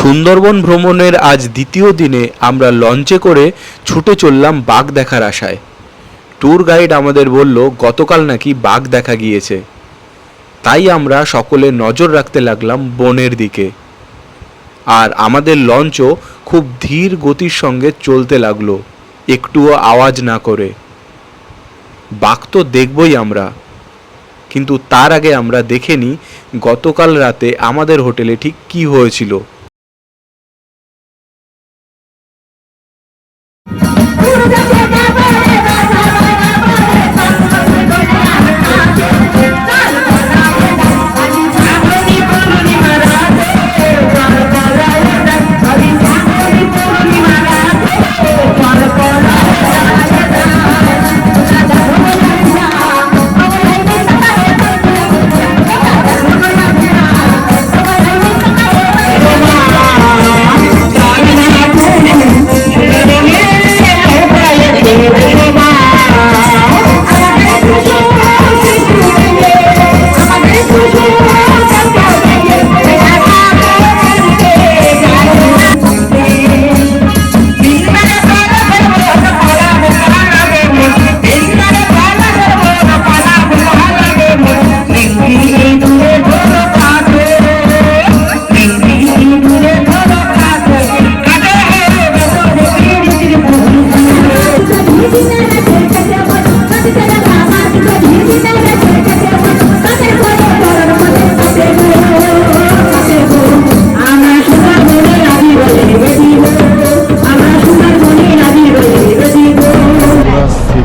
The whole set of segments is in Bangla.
সুন্দরবন ভ্রমণের আজ দ্বিতীয় দিনে আমরা লঞ্চে করে ছুটে চললাম বাঘ দেখার আশায়। ট্যুর গাইড আমাদের বলল গতকাল নাকি বাঘ দেখা গিয়েছে। তাই আমরা সকলে নজর রাখতে লাগলাম বনের দিকে। আর আমাদের লঞ্চও খুব ধীর গতির সঙ্গে চলতে লাগলো, একটুও আওয়াজ না করে। বাঘ তো দেখবই আমরা, কিন্তু তার আগে আমরা দেখে নিই গতকাল রাতে আমাদের হোটেলে ঠিক কী হয়েছিল।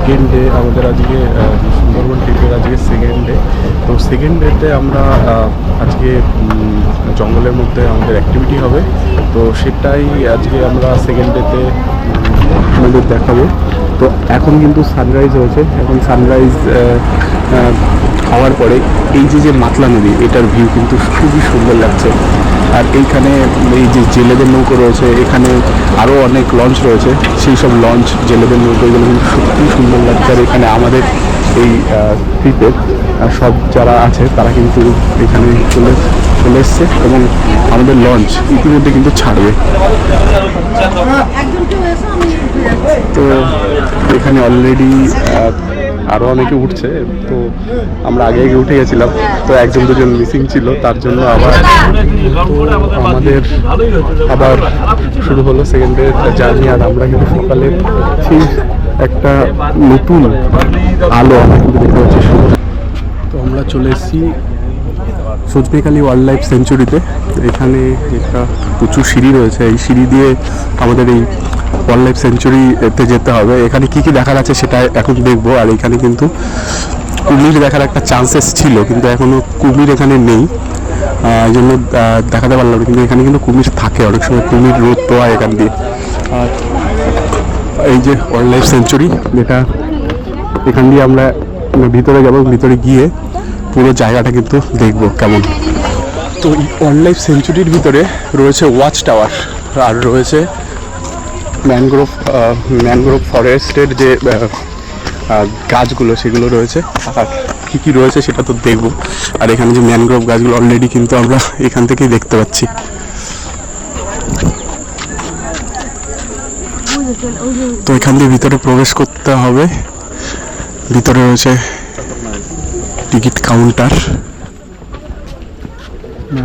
সেকেন্ড ডে আমাদের আজকে সুন্দরবন ট্রিপের আজকে সেকেন্ড ডে। তো সেকেন্ড ডেতে আমরা আজকে জঙ্গলের মধ্যে আমাদের অ্যাক্টিভিটি হবে, তো সেটাই আজকে আমরা সেকেন্ড ডেতে আমাদের দেখাবো। তো এখন কিন্তু সানরাইজ হয়েছে, এখন সানরাইজ হওয়ার পরে এই যে মাতলা নদী, এটার ভিউ কিন্তু খুবই সুন্দর লাগছে। আর এইখানে এই যে জেলেদের নৌকো রয়েছে, এখানে আরও অনেক লঞ্চ রয়েছে, সেই সব লঞ্চ জেলেদের নৌকো এগুলো কিন্তু সত্যিই সুন্দর লাগছে। আর এখানে আমাদের এই ট্রিপের সব যারা আছে তারা কিন্তু এখানে চলে এসছে এবং আমাদের লঞ্চ ইতিমধ্যে কিন্তু ছাড়বে। তো এখানে অলরেডি আরও অনেকে উঠছে, তো আমরা আগে উঠে গেছিলাম, তো একজন দুজন মিসিং ছিল, তার জন্য আমাদের আবার শুরু হলো সেকেন্ডের জার্নি। আর আমরা কিন্তু সকালে সেই একটা নতুন আলো আমরা কিন্তু দেখতে পাচ্ছি। তো আমরা চলে এসেছি সজনেখালি ওয়াইল্ড লাইফ সেঞ্চুরিতে। এখানে একটা প্রচুর সিঁড়ি রয়েছে, এই সিঁড়ি দিয়ে আমাদের এই ওয়াইল্ড লাইফ সেঞ্চুরিতে যেতে হবে। এখানে কি কি দেখার আছে সেটা এখন দেখবো। আর এখানে কিন্তু কুমির দেখার একটা চান্সেস ছিল, কিন্তু এখনও কুমির এখানে নেই, এই জন্য দেখাতে পারলাম না। কিন্তু এখানে কিন্তু কুমির থাকে, অনেক সময় কুমির রোদ পাওয়া এখান দিয়ে। আর এই যে ওয়াইল্ড লাইফ সেঞ্চুরি, যেটা এখান দিয়ে আমরা ভিতরে যাবো, ভিতরে গিয়ে পুরো জায়গাটা কিন্তু দেখবো কেমন। তো এই ওয়াইল্ড লাইফ সেঞ্চুরির ভিতরে রয়েছে ওয়াচ টাওয়ার, আর রয়েছে ম্যানগ্রোভ ফরেস্টের যে গাছগুলো সেগুলো রয়েছে। আর কী কী রয়েছে সেটা তো দেখবো। আর এখানে যে ম্যানগ্রোভ গাছগুলো অলরেডি কিন্তু আমরা এখান থেকেই দেখতে পাচ্ছি। তো এখান দিয়ে ভিতরে প্রবেশ করতে হবে। ভিতরে রয়েছে টিকিট কাউন্টার।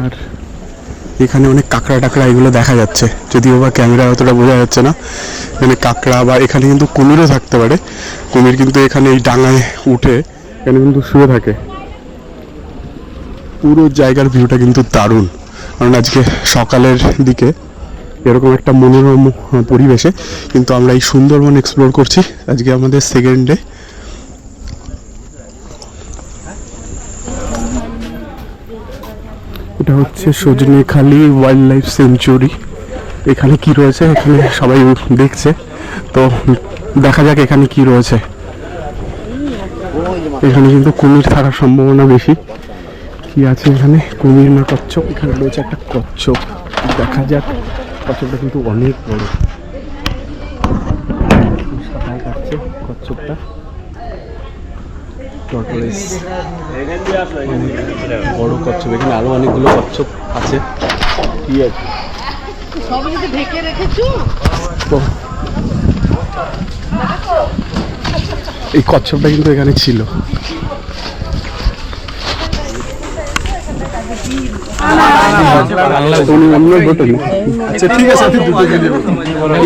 আর এখানে অনেক কাঁকড়া টাকড়া এগুলো দেখা যাচ্ছে, যদিও বা ক্যামেরায় অতটা বোঝা যাচ্ছে না। এখানে কাঁকড়া বা এখানে কিন্তু কুমিরও থাকতে পারে। কুমির কিন্তু এখানে এই ডাঙায় উঠে এখানে কিন্তু শুয়ে থাকে। পুরো জায়গার ভিউটা কিন্তু দারুণ, কারণ আজকে সকালের দিকে এরকম একটা মনোরম পরিবেশে কিন্তু আমরা এই সুন্দরবন এক্সপ্লোর করছি আজকে আমাদের সেকেন্ড ডে। এটা হচ্ছে সজনেখালি ওয়াইল্ড লাইফ সেঞ্চুরি। এখানে কি রয়েছে এখানে সবাই দেখছে, তো দেখা যাক এখানে কি রয়েছে। এখানে কিন্তু কুমির থাকার সম্ভাবনা বেশি। কি আছে এখানে, কুমির না কচ্ছপ? এখানে রয়েছে একটা কচ্ছপ, দেখা যাক। কচ্ছপটা কিন্তু অনেক বড়, সাদায় কাটছে কচ্ছপটা। টর্টয়েস বড় কচ্ছপ, এখানে আরো অনেকগুলো কচ্ছপ আছে। কি আছে তো এই কচ্ছপটা কিন্তু এখানে ছিল। अच्छा ठीक है सर,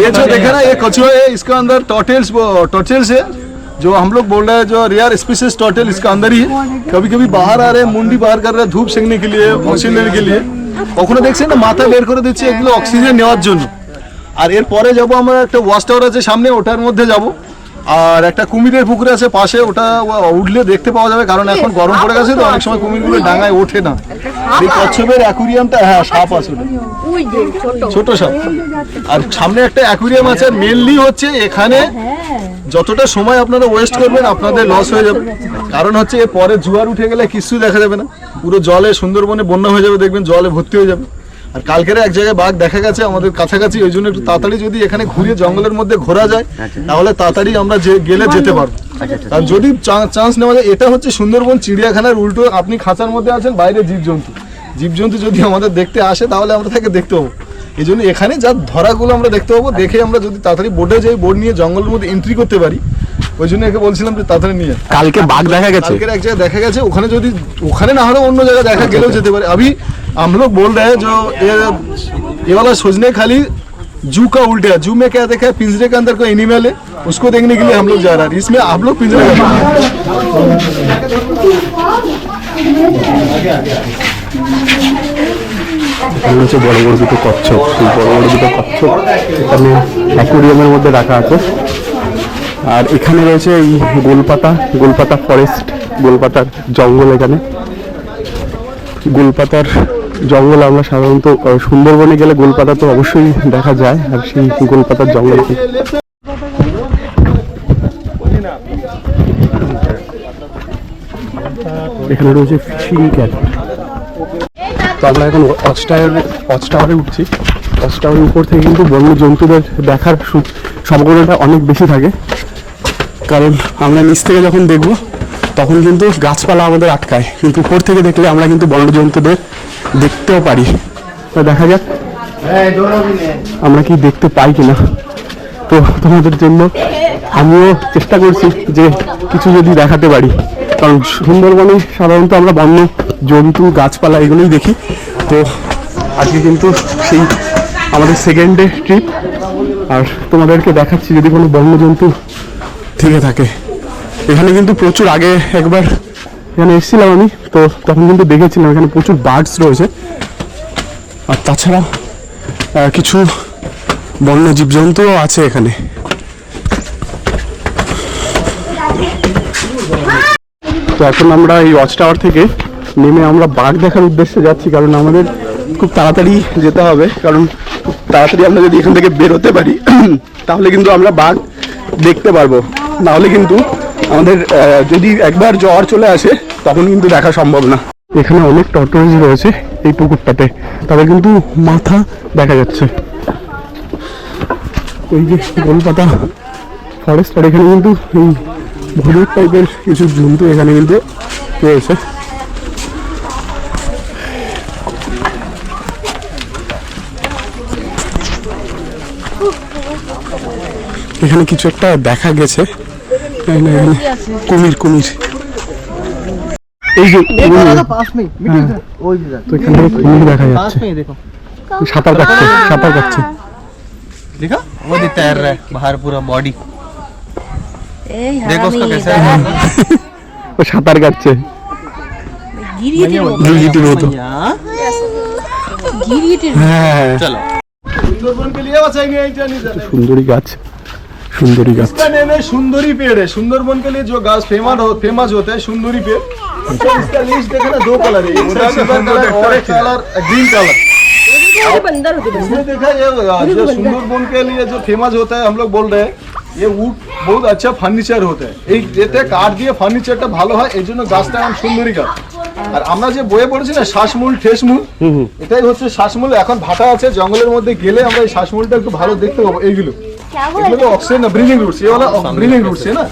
ये जो देखा ना ये कछुआ है, इसका अंदर टॉर्टेल्स है जो हम लोग बोल रहे हैं जो रेयर स्पीसीज टॉर्टेल इसका अंदर ही है। कभी कभी बाहर आ रहे हैं, मुंडी बाहर कर रहे हैं धूप सेकने के लिए, ऑक्सीजन लेने के लिए। কখনো দেখছেন না মাথা বের করে দিচ্ছে এগুলো অক্সিজেন নেওয়ার জন্য। আর এরপরে যাবো আমরা একটা ওয়াচ টাওয়ার আছে সামনে, ওটার মধ্যে যাব। আর একটা কুমিরের পুকুর আছে পাশে, ওটা উঠলে দেখতে পাওয়া যাবে, কারণ এখন গরম পড়ে গেছে তো অনেক সময় কুমিরগুলো ডাঙায় ওঠে না। এই কচ্ছপের অ্যাকুরিয়ামটা, হ্যাঁ সাপ আছে ওটা, ছোট সাপ। আর সামনে একটা অ্যাকুরিয়াম আছে। মেনলি হচ্ছে এখানে যতটা সময় আপনারা ওয়েস্ট করবেন আপনাদের লস হয়ে যাবে, কারণ হচ্ছে এর পরে জোয়ার উঠে গেলে কিছু দেখা যাবে না, পুরো জলে সুন্দরবনে বন্যা হয়ে যাবে, দেখবেন জলে ভর্তি হয়ে যাবে। আর কালকের এক জায়গায় বাঘ দেখা গেছে আমাদের কাছাকাছি, ওই জন্য একটু তাড়াতাড়ি যদি এখানে ঘুরে জঙ্গলের মধ্যে ঘোরা যায় তাহলে তাড়াতাড়ি আমরা গেলে যেতে পারবো। আর যদি চান্স নেওয়া যায়, এটা হচ্ছে সুন্দরবন চিড়িয়াখানার উল্টো, আপনি খাঁচার মধ্যে আছেন, বাইরে জীবজন্তু যদি আমাদের দেখতে আসে তাহলে আমরা তাকে দেখতে পাবো। এই জন্য এখানে যা ধরাগুলো আমরা দেখতে পাবো, দেখে আমরা যদি তাড়াতাড়ি বোটে যাই, বোট নিয়ে জঙ্গলের মধ্যে এন্ট্রি করতে পারি, ওই জন্য একে বলছিলাম যে তাড়াতাড়ি নিয়ে। কালকে বাঘ দেখা গেছে, কালকের এক জায়গায় দেখা গেছে, ওখানে যদি ওখানে না হলে অন্য জায়গায় দেখা গেলেও যেতে পারে। अभी हम लोग बोल रहे हैं जो ये वाला सोचने खाली जू का उल्टा है। जू में क्या देखा है, पिंजरे के अंदर कोई एनिमल है, उसको देखने के लिए हम लोग जा रहे हैं। इसमें आप लोग पिंजरे के হচ্ছে বড় বড় দুটো কচ্ছপ। সেই বড় বড় দুটো কচ্ছপ এখানে অ্যাকুরিয়ামের মধ্যে রাখা আছে। আর এখানে রয়েছে এই গোলপাতা ফরেস্ট, গোলপাতার জঙ্গল। এখানে গোলপাতার জঙ্গল আমরা সাধারণত সুন্দরবনে গেলে গোলপাতা তো অবশ্যই দেখা যায়, আর সেই গোলপাতার জঙ্গল এখানে রয়েছে ফিশিং ক্যাট। তো আমরা এখন ওয়াচ টাওয়ারে উঠছি। ওয়াচ টাওয়ারের উপর থেকে কিন্তু বন্য জন্তুদের দেখার সম্ভাবনাটা অনেক বেশি থাকে, কারণ আমরা নিচ থেকে যখন দেখব তখন কিন্তু গাছপালা আমাদের আটকায়, কিন্তু উপর থেকে দেখলে আমরা কিন্তু বন্য জন্তুদের দেখতেও পারি। তো দেখা যাক আমরা কি দেখতে পাই কিনা। তো তোমাদের জন্য আমিও চেষ্টা করছি যে কিছু যদি দেখাতে পারি, কারণ সুন্দরবনে সাধারণত আমরা বন্য জন্তু গাছপালা এগুলোই দেখি। তো আজকে কিন্তু সেই আমাদের সেকেন্ড ডে ট্রিপ, আর তোমাদেরকে দেখাচ্ছি যদি কোনো বন্যজন্তু থেকে থাকে। এখানে কিন্তু প্রচুর, আগে একবার এখানে এসেছিলাম আমি, তো তখন কিন্তু দেখেছিলাম এখানে প্রচুর বার্ডস রয়েছে, আর তাছাড়া কিছু বন্য জীবজন্তুও আছে এখানে। তো এখন আমরা এই ওয়াচ টাওয়ার থেকে নেমে আমরা বাঘ দেখার উদ্দেশ্যে যাচ্ছি, কারণ আমাদের খুব তাড়াতাড়ি যেতে হবে, কারণ খুব তাড়াতাড়ি আমরা যদি এখান থেকে বেরোতে পারি তাহলে কিন্তু আমরা বাঘ দেখতে পারবো, নাহলে কিন্তু আমাদের যদি একবার জ্বর চলে আসে তখন কিন্তু দেখা সম্ভব না। এখানে অনেক টর্টয়েজ রয়েছে এই পুকুরটাতে, তাদের কিন্তু মাথা দেখা যাচ্ছে। ওই যে গোলপাতা ফরেস্ট, আর এখানে কিন্তু এই ভলুক টাইপের কিছু জন্তু এখানে কিন্তু রয়েছে। এখানে কিছু একটা দেখা গেছে, কুমির এই যে তো এখানে কুমির দেখা যাচ্ছে, সাঁতার কাটছে। देखा वो तैर रहा है बाहर पूरा बॉडी, देखो उसका कैसा है। ও সাঁতার কাটছে গিরগিটির মতো। হ্যাঁ चलो सुंदरबन के लिए बचाएंगे সুন্দরী गाछ इसका नेम है सुंदरी पेड़ है। सुंदरबन के लिए जो घास फेमस होता है सुंदरी पेड़। इसका लीफ देखा ना, दो कलर है, सिल्वर कलर और एक कलर ग्रीन कलर। इसमें देखा ये जो सुंदरबन के लिए जो फेमस होता है, हम लोग बोल रहे हैं ये वुड बहुत अच्छा ফার্নিচার होता है। এই যেতে কাঠ দিয়ে ফার্নিচারটা ভালো হয়, এই জন্য গাছটার নাম সুন্দরী গাছ। আর আমরা যে বইয়ে পড়েছি না শ্বাসমূল ঠেসমূল, এটাই হচ্ছে শ্বাসমূল। এখন ভাটা আছে, জঙ্গলের মধ্যে গেলে আমরা এই শ্বাসমূলটা একটু ভালো দেখতে পাবো। এইগুলো तो ऑक्सीजन ब्रीदिंग रूट्स, ये वाला ब्रीदिंग रूट्स है ना।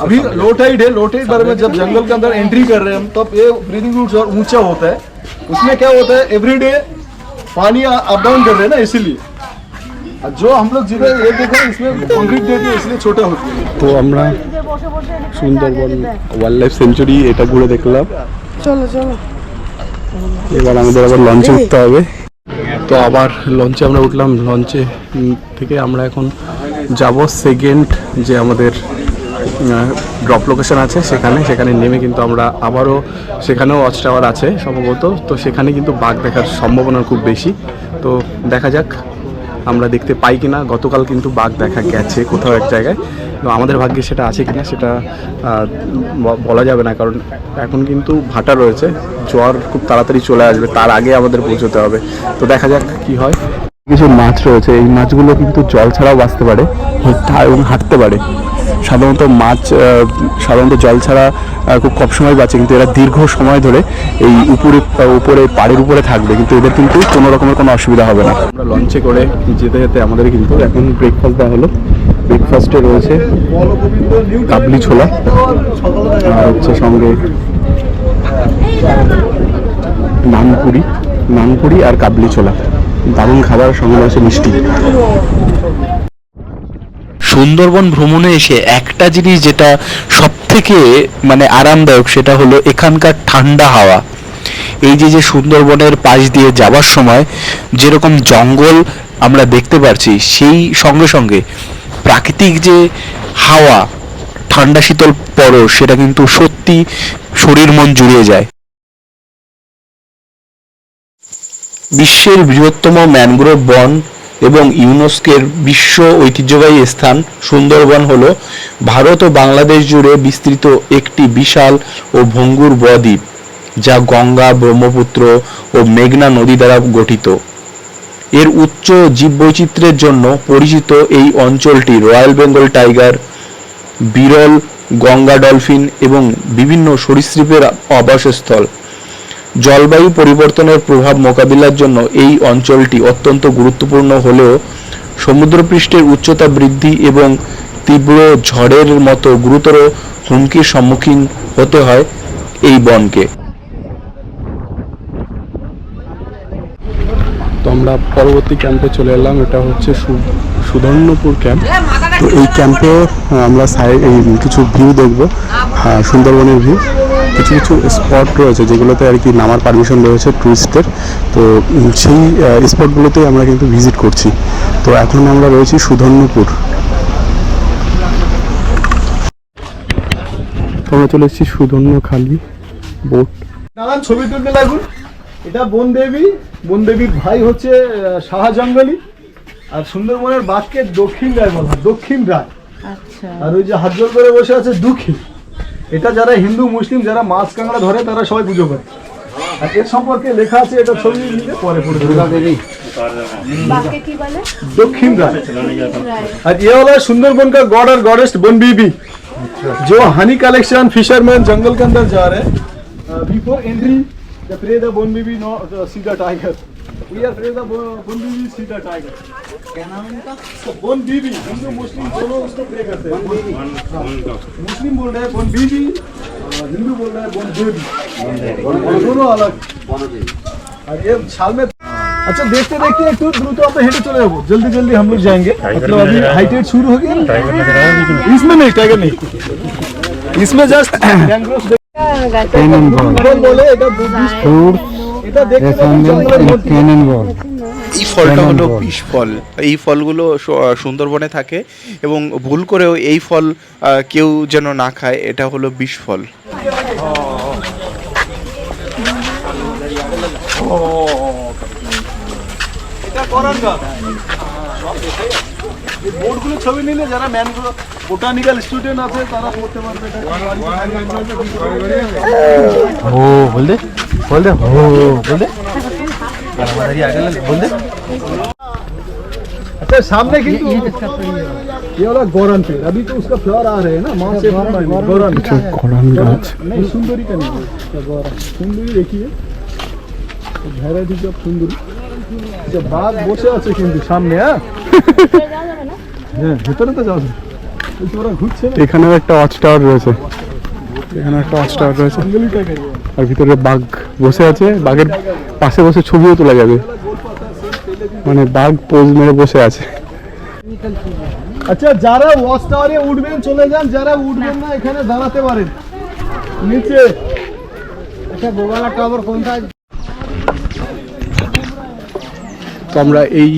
अभी लो टाइड है, लो टाइड बारे में जब जंगल के अंदर एंट्री कर रहे हैं हम, तब ये ब्रीदिंग रूट्स और ऊंचा होता है। उसमें क्या होता है, एवरीडे पानी अप डाउन कर रहे हैं ना, इसीलिए और जो हम लोग जिधर ये देखे इसमें कंक्रीट दे दिए इसलिए छोटा होता है। তো আমরা সুন্দরবন ওয়াইল্ড লাইফ সেঞ্চুরি এটা ঘুরে দেখলাম। চলো চলো এবার আমাদের আবার লঞ্চে উঠতে হবে। তো আবার লঞ্চে আমরা উঠলাম। লঞ্চে থেকে আমরা এখন যাব সেকেন্ড যে আমাদের ড্রপ লোকেশন আছে সেখানে নেমে কিন্তু আমরা আবারও সেখানেও ওয়াচ টাওয়ার আছে সম্ভবত, তো সেখানে কিন্তু বাঘ দেখার সম্ভাবনা খুব বেশি। তো দেখা যাক আমরা দেখতে পাই কিনা। গতকাল কিন্তু বাঘ দেখা গেছে কোথাও এক জায়গায়, তো আমাদের ভাগ্যে সেটা আছে কিনা সেটা বলা যাবে না, কারণ এখন কিন্তু ভাটা রয়েছে, জ্বর খুব তাড়াতাড়ি চলে আসবে, তার আগে আমাদের পৌঁছতে হবে। তো দেখা যাক কি হয়। কিছু মাছ রয়েছে, এই মাছগুলো কিন্তু জল ছাড়াও বাঁচতে পারে এবং হাঁটতে পারে। সাধারণত মাছ সাধারণত জল ছাড়া খুব কম সময় বাঁচে, কিন্তু এরা দীর্ঘ সময় ধরে এই উপরে পাড়ের উপরে থাকবে, কিন্তু এদের কিন্তু কোনো রকমের কোনো অসুবিধা হবে না। আমরা লঞ্চে করে যেতে যেতে আমাদের কিন্তু এখন ব্রেকফাস্ট দেওয়া হলো। ব্রেকফাস্টে রয়েছে কাবলি ছোলা আর হচ্ছে সঙ্গে নানপুরি আর কাবলি ছোলা, দারুণ খাবার, সঙ্গে রয়েছে মিষ্টি। সুন্দরবন ভ্রমণে এসে একটা জিনিস যেটা সব থেকে মানে আরামদায়ক সেটা হলো এখানকার ঠান্ডা হাওয়া। এই যে সুন্দরবনের পাশ দিয়ে যাবার সময় যেরকম জঙ্গল আমরা দেখতে পারছি, সেই সঙ্গে সঙ্গে প্রাকৃতিক যে হাওয়া, ঠান্ডা শীতল পরশ, সেটা কিন্তু সত্যি শরীর মন জুড়িয়ে যায়। বিশ্বের বৃহত্তম ম্যানগ্রোভ বন এবং ইউনেস্কোর বিশ্ব ঐতিহ্যবাহী স্থান সুন্দরবন হল ভারত ও বাংলাদেশ জুড়ে বিস্তৃত একটি বিশাল ও ভঙ্গুর বদ্বীপ, যা গঙ্গা, ব্রহ্মপুত্র ও মেঘনা নদী দ্বারা গঠিত। এর উচ্চ জীববৈচিত্র্যের জন্য পরিচিত এই অঞ্চলটি রয়্যাল বেঙ্গল টাইগার, বিরল গঙ্গা ডলফিন এবং বিভিন্ন সরীসৃপের আবাসস্থল। জলবায়ু পরিবর্তনের প্রভাব মোকাবিলার জন্য এই অঞ্চলটি অত্যন্ত গুরুত্বপূর্ণ হলেও সমুদ্রপৃষ্ঠের উচ্চতা বৃদ্ধি এবং তীব্র ঝড়ের মতো গুরুতর হুমকির সম্মুখীন হতে হয় এই বনকে। তো আমরা পরবর্তী ক্যাম্পে চলে এলাম। এটা হচ্ছে সুধর্ণপুর ক্যাম্প। তো এই ক্যাম্পে আমরা কিছু ভিউ দেখবো, সুন্দরবনের ভিউ। কিছু কিছু স্পট রয়েছে যেগুলোতে আর কি নামার পারমিশন রয়েছে টুরিস্টের, তো সেই স্পটগুলোতেই আমরা কিন্তু ভিজিট করছি। তো এখন আমরা রয়েছি সুধর্ণপুর। তো আমরা চলে এসেছি সুধর্ণখালি বোট। নানান ছবি তুলতে লাগুন। এটা বনদেবীর ভাই হচ্ছে শাহ জঙ্গলি, আর সুন্দরবনের বাঘকে দক্ষিণ রায় বলা হয়, দক্ষিণ রায়। আচ্ছা, আর ওই যে হাত জোর করে বসে আছে দুঃখী, এটা যারা হিন্দু মুসলিম যারা মাছ কাঁকড়া ধরে তারা সবাই পুজো করে। আর এর সম্পর্কে লেখা আছে, এটা ছবি নিতে পরে পড়ে বাঘকে কি বলে? दक्षिण राय। और ये वाला है सुंदरबन का गॉड और गॉडेस बन बीबी, जो हनी कलेक्शन फिशरमैन जंगल के अंदर जा रहे हैं। Before entry they pray the Bon Bibi no see the tiger, we are pray the Bon Bibi C the tiger. क्या नाम है इनका? बन बीबी। हिंदू मुस्लिम दोनों उसको प्रे करते हैं। मुस्लिम बोल रहे हैं बन बीबी, हिंदू बोल रहे हैं बन देवी, दोनों अलग। और ये साल में अच्छा देखते देखते एक द्रुत पे हेंटे चले जाओ, जल्दी जल्दी हम लोग जाएंगे। मतलब अभी हाइटेड शुरू हो गया ना, इसमें नहीं टाइगर नहीं, इसमें जस्ट मैंग्रोव बोले এটা দেখতে এই ফলটা হলো বিষ ফল। এই ফলগুলো সুন্দরবনে থাকে এবং ভুল করেও এই ফল কেউ যেন না খায়, এটা হলো বিষ ফল। বোর্ডগুলো ছবি নিলে যারা ম্যানগ্রোভ বোটানিক্যাল স্টুডেন্ট আছে তারা পড়তে পারবে। हो बोल दे हो बोल दे बोल दे। अच्छा सामने की ये वाला गौरन पेड़, अभी तो उसका फ्लावर आ रहे हैं ना, माँ से गौरन नहीं, सुंदरी का नहीं, गौरन सुंदरी देखिए, ভ্যারাইটি অফ সুন্দরী। আচ্ছা বাঘ বসে আছে কিন্তু সামনে। হ্যাঁ ভেতরে তো যাওয়া ওরা ঘুরছে। এখানেও একটা ওয়াচ টাওয়ার রয়েছে, আর ভিতরে বাঘ বসে আছে। বাঘের পাশে বসে ছবিও তোলা যাবে, মানে বাঘ পোজ মেরে বসে আছে। আচ্ছা যারা ওয়াচ টাওয়ারে উঠবেন চলে যান, যারা উঠবেন না এখানে দাঁড়াতে পারেন নিচে। আচ্ছা গোবালা টাওয়ার কোনটা? তো আমরা এই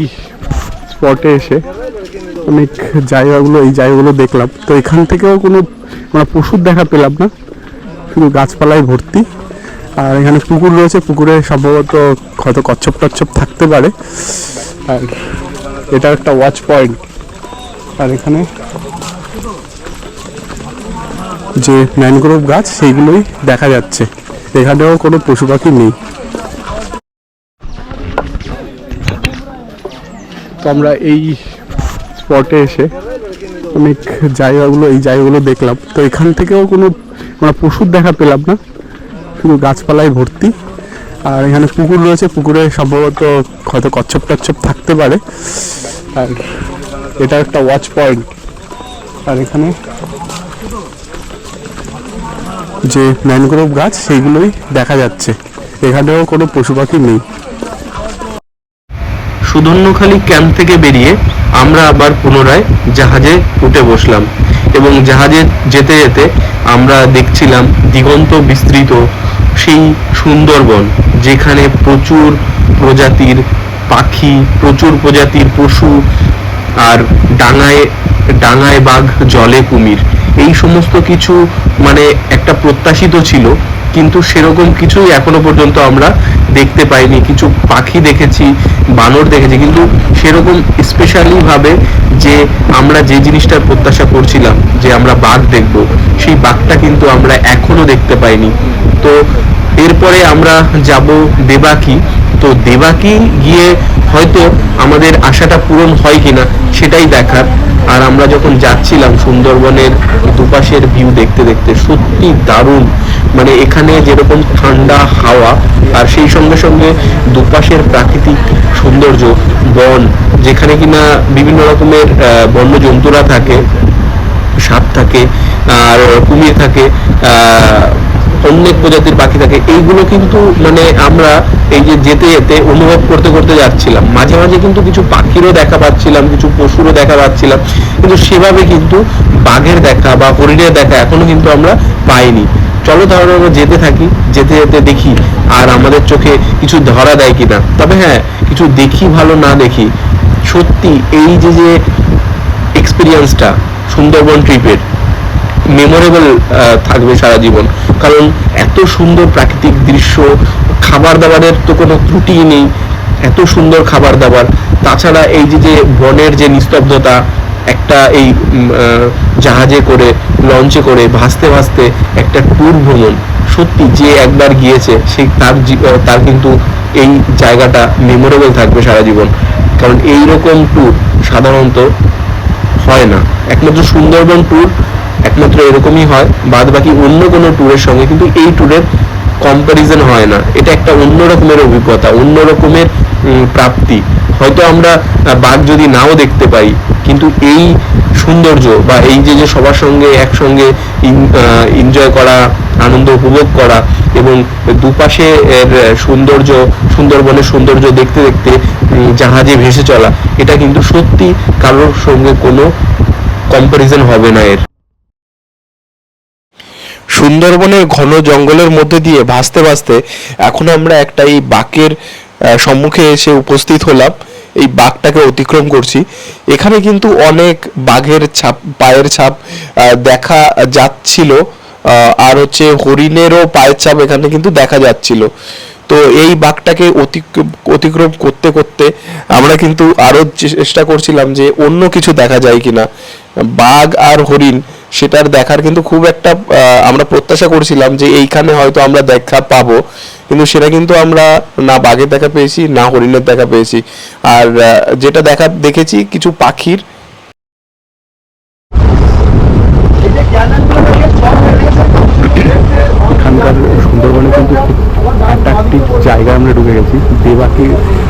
স্পটে এসে অনেক জায়গাগুলো, এই জায়গাগুলো দেখলাম। তো এখান থেকেও কোনো মানে পশুর দেখা পেলাম না, শুধু গাছপালায় ভর্তি। আর এখানে পুকুর রয়েছে, পুকুরে সম্ভবত হয়তো কচ্ছপ টচ্ছপ থাকতে পারে। আর এটা একটা ওয়াচ পয়েন্ট। আর এখানে যে ম্যানগ্রোভ গাছ সেইগুলোই দেখা যাচ্ছে, এখানেও কোনো পশু পাখি নেই। তো আমরা এই স্পটে এসে অনেক জায়গাগুলো, এই জায়গাগুলো দেখলাম। তো এখান থেকেও কোনো মানে পশুর দেখা পেলাম না, শুধু গাছপালায় ভর্তি। আর এখানে পুকুর রয়েছে, পুকুরে সম্ভবত হয়তো কচ্ছপ টচ্ছপ থাকতে পারে। আর এটা একটা ওয়াচ পয়েন্ট। আর এখানে যে ম্যানগ্রোভ গাছ সেইগুলোই দেখা যাচ্ছে, এখানেও কোনো পশু পাখি নেই। সুধন্যখালি ক্যাম্প থেকে বেরিয়ে আমরা আবার পুনরায় জাহাজে উঠে বসলাম এবং জাহাজে যেতে যেতে আমরা দেখছিলাম দিগন্ত বিস্তৃত সেই সুন্দরবন, যেখানে প্রচুর প্রজাতির পাখি, প্রচুর প্রজাতির পশু, আর ডাঙায় ডাঙায় বাঘ, জলে কুমির, এই সমস্ত কিছু মানে একটা প্রত্যাশিত ছিল, কিন্তু সেরকম কিছুই এখনো পর্যন্ত আমরা দেখতে পাইনি। কিছু পাখি দেখেছি, বানর দেখেছি, কিন্তু সেরকম স্পেশালি ভাবে যে আমরা যে জিনিসটার প্রত্যাশা করছিলাম যে আমরা বাঘ দেখব, সেই বাঘটা কিন্তু আমরা এখনো দেখতে পাইনি। তো এরপরে আমরা যাব দেবাকি। তো দেবাকি গিয়ে হয়তো আমাদের আশাটা পূরণ হয় কিনা সেটাই দেখার। আর আমরা যখন যাচ্ছিলাম সুন্দরবনের দুপাশের ভিউ দেখতে দেখতে, সত্যি দারুণ। মানে এখানে যেরকম ঠান্ডা হাওয়া, আর সেই সঙ্গে সঙ্গে দুপাশের প্রাকৃতিক সৌন্দর্য, বন, যেখানে কিনা বিভিন্ন রকমের বন্য জন্তুরা থাকে, সাপ থাকে, আর কুমির থাকে, অনেক প্রজাতির পাখি থাকে। এইগুলো কিন্তু মানে আমরা এই যে যেতে যেতে অনুভব করতে করতে যাচ্ছিলাম। মাঝে মাঝে কিন্তু কিছু পাখিরও দেখা পাচ্ছিলাম, কিছু পশুরও দেখা পাচ্ছিলাম, কিন্তু সেভাবে কিন্তু বাঘের দেখা বা হরিণের দেখা এখনো কিন্তু আমরা পাইনি। চলো তাহলে আমরা যেতে থাকি, যেতে যেতে দেখি আর আমাদের চোখে কিছু ধরা দেয় কিনা। তবে হ্যাঁ, কিছু দেখি ভালো না দেখি, সত্যি এই যে এক্সপিরিয়েন্সটা সুন্দরবন ট্রিপের মেমোরেবল থাকবে সারা জীবন। কারণ এত সুন্দর প্রাকৃতিক দৃশ্য, খাবার দাবারের তো কোনো ত্রুটি নেই, এত সুন্দর খাবার দাবার। তাছাড়া এই যে বনের যে নিস্তব্ধতা, একটা এই জাহাজে করে, লঞ্চে করে ভাসতে ভাসতে একটা ট্যুর ভ্রমণ, সত্যি যে একবার গিয়েছে সেই তার কিন্তু এই জায়গাটা মেমোরেবল থাকবে সারা জীবন। কারণ এই রকম ট্যুর সাধারণত হয় না, একমাত্র সুন্দরবন ট্যুর একমাত্র এরকমই হয়, বাদ বাকি অন্য কোনো ট্যুরের সঙ্গে কিন্তু এই ট্যুরের কম্প্যারিজন হয় না। এটা একটা অন্য রকমের অভিজ্ঞতা, অন্য রকমের প্রাপ্তি। হয়তো আমরা বাঘ যদি নাও দেখতে পাই, কিন্তু এই সৌন্দর্য বা এই যে সবার সঙ্গে একসঙ্গে এনজয় করা, আনন্দ উপভোগ করা এবং দুপাশে এর সৌন্দর্য, সুন্দরবনের সৌন্দর্য দেখতে দেখতে জাহাজে ভেসে চলা, এটা কিন্তু সত্যি কারোর সঙ্গে কোনো কম্প্যারিজন হবে না এর। সুন্দরবনের ঘন জঙ্গলের মধ্যে দিয়ে ভাসতে ভাসতে এখন আমরা একটা এই বাঘের সম্মুখে এসে উপস্থিত হলাম। এই বাঘটাকে অতিক্রম করছি। এখানে কিন্তু অনেক বাঘের ছাপ, পায়ের ছাপ দেখা যাচ্ছিল, আর হচ্ছে হরিণেরও পায়ের ছাপ এখানে কিন্তু দেখা যাচ্ছিল। তো এই বাঘটাকে অতিক্রম করতে করতে আমরা কিন্তু আরো চেষ্টা করছিলাম যে অন্য কিছু দেখা যায় কিনা। বাঘ আর হরিণ সেটার দেখার কিন্তু খুব একটা আমরা প্রত্যাশা করছিলাম যে এইখানে হয়তো আমরা দেখা পাবো, কিন্তু সেটা কিন্তু আমরা না বাঘের দেখা পেয়েছি না হরিণের দেখা পেয়েছি। আর যেটা দেখেছি কিছু পাখির। এখানকার সুন্দরবনে কিন্তু খুব অ্যাট্রাকটিভ জায়গায় আমরা ঢুকে গেছি, দেবাকি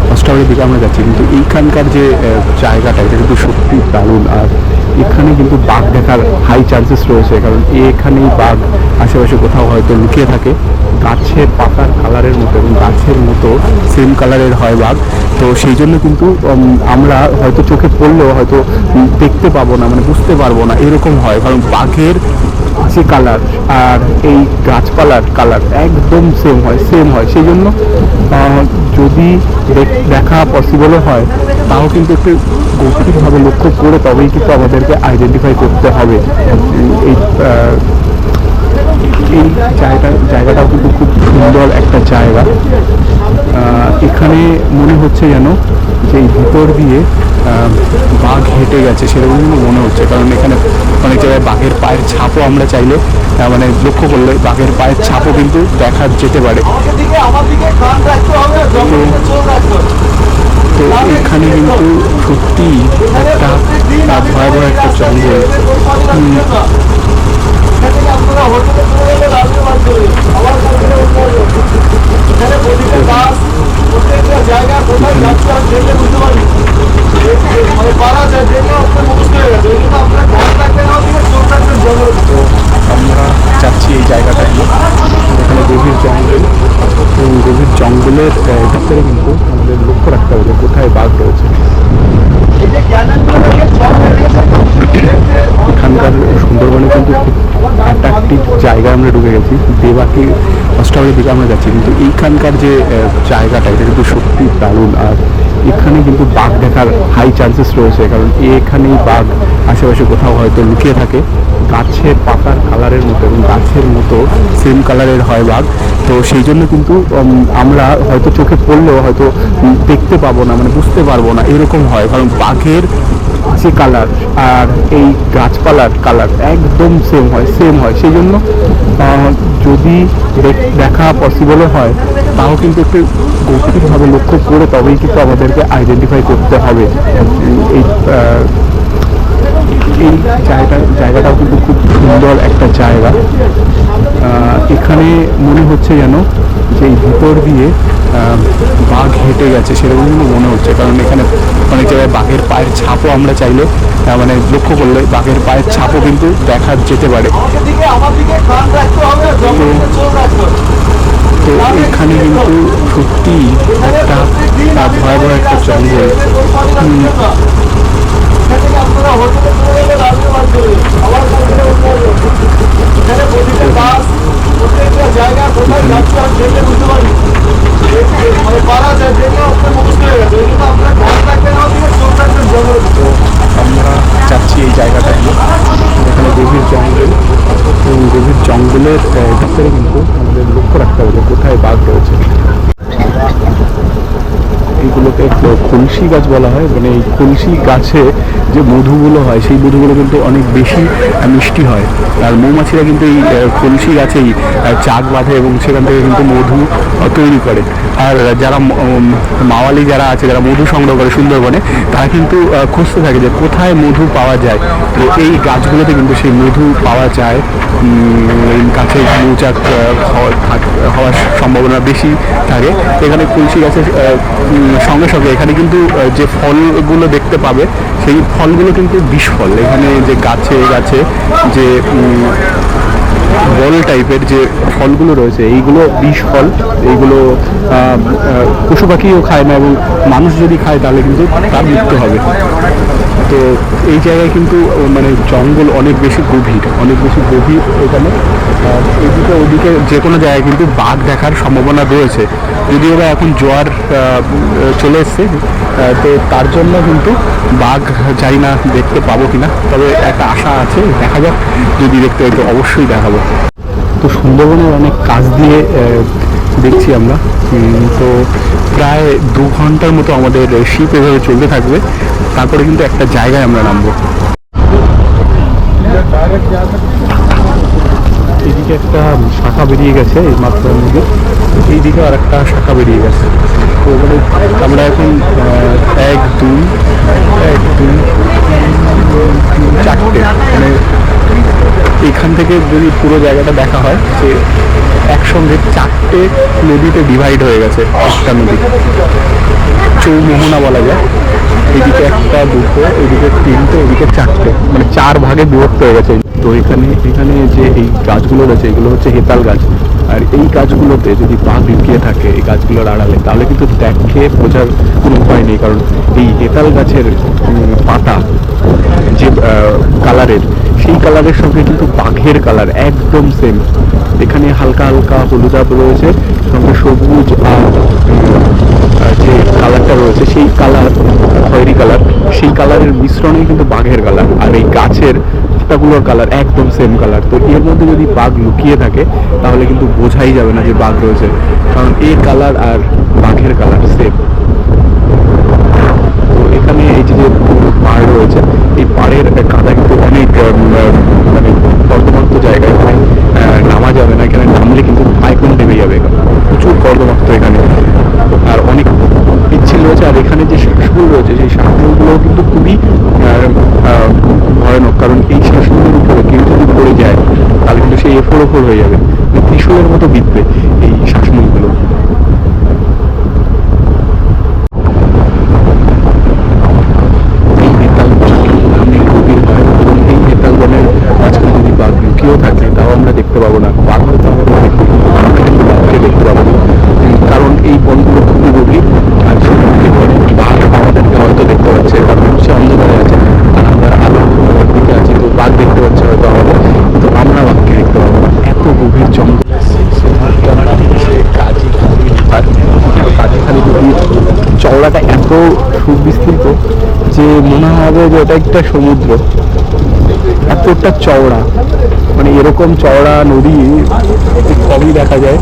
ওয়াচ টাওয়ারের দিকে আমরা যাচ্ছি। কিন্তু এইখানকার যে জায়গাটা, এটা কিন্তু সত্যি দারুণ। আর এখানে কিন্তু বাঘ দেখার হাই চান্সেস রয়েছে, কারণ এখানেই বাঘ আশেপাশে কোথাও হয়তো লুকিয়ে থাকে। গাছের পাতার কালারের মতো এবং গাছের মতো সেম কালারের হয় বাঘ। তো সেই জন্য কিন্তু আমরা হয়তো চোখে পড়লেও হয়তো দেখতে পাবো না, মানে বুঝতে পারবো না, এরকম হয়। কারণ বাঘের যে কালার আর এই গাছপালার কালার একদম সেম হয়। সেই জন্য যদি দেখা পসিবলও হয়, তাও কিন্তু একটু গভীরভাবে লক্ষ্য করে তবেই কিন্তু আমাদেরকে আইডেন্টিফাই করতে হবে। এই জায়গাটাও কিন্তু খুব সুন্দর একটা জায়গা। এখানে মনে হচ্ছে যেন যে এই ভিতর দিয়ে বাঘ হেঁটে গেছে সেরকম কিন্তু মনে হচ্ছে, কারণ এখানে অনেক জায়গায় বাঘের পায়ের ছাপও আমরা চাইলে মানে লক্ষ্য করলে বাঘের পায়ের ছাপও কিন্তু দেখা যেতে পারে। তো এখানে কিন্তু সত্যি একটা ভয়াবহ একটা জঙ্গল। আমরা যাচ্ছি এই জায়গাটা, এখানে গভীর জঙ্গল, গভীর জঙ্গলের ভিতরে কিন্তু আমাদের লক্ষ্য রাখতে হবে যে কোথায় বাঘ রয়েছে। এখানকার সুন্দরবনে কিন্তু খুব অ্যাট্রাকটিভ জায়গায় আমরা ঢুকে গেছি, দেবাকি অস্ট্রেলিয়ার দিকে আমরা যাচ্ছি, কিন্তু এইখানকার যে জায়গাটা এটা কিন্তু সত্যি দারুণ। আর এখানে কিন্তু বাঘ দেখার হাই চান্সেস রয়েছে, কারণ এখানেই বাঘ আশেপাশে কোথাও হয়তো লুকিয়ে থাকে। গাছের পাতার কালারের মতো এবং গাছের মতো সেম কালারের হয় বাঘ। তো সেই জন্য কিন্তু আমরা হয়তো চোখে পড়লেও হয়তো দেখতে পাবো না, মানে বুঝতে পারবো না, এরকম হয়। কারণ বাঘের যে কালার আর এই গাছপালার কালার একদম সেম হয়। সেই জন্য যদি দেখা পসিবলও হয়, তাও কিন্তু একটু গভীরভাবে লক্ষ্য করে তবেই কিন্তু আমাদেরকে আইডেন্টিফাই করতে হবে। এই জায়গাটাও কিন্তু খুব সুন্দর একটা জায়গা। এখানে মনে হচ্ছে যেন যে এই ভিতর দিয়ে বাঘ হেঁটে গেছে সেরকম কিন্তু মনে হচ্ছে, কারণ এখানে অনেক জায়গায় বাঘের পায়ের ছাপও আমরা চাইলে মানে লক্ষ্য করলে বাঘের পায়ের ছাপও কিন্তু দেখা যেতে পারে। তো এখানে কিন্তু সত্যি একটা ভয়াবহ একটা জঙ্গল। আমরা যাচ্ছি এই জায়গাটা, এখানে গভীর জঙ্গল, গভীর জঙ্গলের ভিতরে কিন্তু আমাদের লক্ষ্য রাখতে হবে যে কোথায় বাঘ রয়েছে। এইগুলোকে কলসি গাছ বলা হয়, মানে এই কলসি গাছে যে মধুগুলো হয় সেই মধুগুলো কিন্তু অনেক বেশি মিষ্টি হয়। আর মৌমাছিরা কিন্তু এই কলসি গাছেই চাক বাঁধে এবং সেখান থেকে কিন্তু মধু তৈরি করে। আর যারা মাওয়ালি যারা আছে, যারা মধু সংগ্রহ করে সুন্দরবনে, তারা কিন্তু খুঁজতে থাকে যে কোথায় মধু পাওয়া যায়। তো এই গাছগুলোতে কিন্তু সেই মধু পাওয়া যায়। এই গাছে মৌচাক হওয়ার সম্ভাবনা বেশি থাকে। এখানে কলসি গাছের সঙ্গে সঙ্গে এখানে কিন্তু যে ফলগুলো দেখতে পাবে সেই ফলগুলো কিন্তু বিষ ফল। এখানে যে গাছে যে বল টাইপের যে ফলগুলো রয়েছে এইগুলো বিষ ফল। এইগুলো পশু পাখিও খায় না, এবং মানুষ যদি খায় তাহলে কিন্তু তার মৃত্যু হবে। তো এই জায়গায় কিন্তু মানে জঙ্গল অনেক বেশি গভীর এখানে। এদিকে ওদিকে যে কোনো জায়গায় কিন্তু বাঘ দেখার সম্ভাবনা রয়েছে, যদিও বা এখন জোয়ার চলে এসছে। তো তার জন্য কিন্তু বাঘ জানি না দেখতে পাবো কিনা, তবে একটা আশা আছে, দেখা যাক, যদি দেখতে হয় তো অবশ্যই দেখাবো। তো সুন্দরবনের অনেক কাজ দিয়ে দেখছি আমরা। তো প্রায় 2 ঘন্টার মতো আমাদের শিপ এভাবে চলতে থাকবে, তারপরে কিন্তু একটা জায়গায় আমরা নামবো। এদিকে একটা শাখা বেরিয়ে গেছে এই মাত্রার মধ্যে, এইদিকে আর একটা শাখা বেরিয়ে গেছে। তো মানে আমরা এখন 1 2 4টে, মানে এখান থেকে যদি পুরো জায়গাটা দেখা হয় যে একসঙ্গে 4টে নদীতে ডিভাইড হয়ে গেছে। একটা নদী চৌমোহনা বলা যায়। এদিকে একটা একটা দুটো, এদিকে তিনটে, এদিকে চারটে, মানে 4 ভাগে বিভক্ত হয়ে গেছে। তো এখানে যে এই গাছগুলো রয়েছে এগুলো হচ্ছে হেতাল গাছ। আর এই গাছগুলোতে যদি বাঘ লুকিয়ে থাকে এই গাছগুলোর আড়ালে, তাহলে কিন্তু দেখে বোঝার কোনো উপায় নেই, কারণ এই হেতাল গাছের পাতা যে কালারের, সেই কালারের সঙ্গে কিন্তু বাঘের কালার একদম সেম। এখানে হালকা হালকা হলুদাভ রয়েছে, সঙ্গে সবুজ আর যে কালারটা রয়েছে সেই কালার খয়েরি কালার, সেই কালারের মিশ্রণে কিন্তু বাঘের কালার। আর এই গাছের পাতাগুলোর কালার একদম সেম কালার। তো এর মধ্যে যদি বাঘ লুকিয়ে থাকে তাহলে কিন্তু বোঝাই যাবে না যে বাঘ রয়েছে, কারণ এই কালার আর বাঘের কালার সেম। তো এখানে এই যে পাড় রয়েছে, এই পাড়ের কাদা কিন্তু অনেক মানে কর্দমাক্ত জায়গায়, এখানে নামা যাবে না, এখানে নামলে কিন্তু আইকন নেমে যাবে, প্রচুর কর্দমাক্ত এখানে। আর অনেক পিচ্ছিল রয়েছে, আর এখানে যে শ্বাসমূল রয়েছে সেই শ্বাসমূলগুলোও কিন্তু খুবই ভয়ানক, কারণ এই শ্বাসমূলের উপরে কেউ যদি পড়ে যায় তাহলে কিন্তু সেই এফোর হয়ে যাবে, ত্রিশূলের মতো বিঁধবে এই শ্বাসমূলগুলো। থাকে তাও আমরা দেখতে পাবো না, বাঘ হয়তো আমরা দেখতে পাবো না, কারণ এই বনগুলো খুবই গভীর। আর বাঘ আমাদেরকে হয়তো দেখতে পাচ্ছে, কারণ সে অন্ধকারে আছে আর আমরা আলো দিকে আছি, তো বাঘ দেখতে পাচ্ছে হয়তো আমাদের, তো আমরা বাঘকে দেখতে পাবো না। এত গভীর জঙ্গল। কাজীখালি নদীর চওড়াটা এত সুবিস্তৃত যে মনে হবে যে এটা একটা সমুদ্র, এতটা চওড়া, মানে এরকম চওড়া নদী কমই দেখা যায়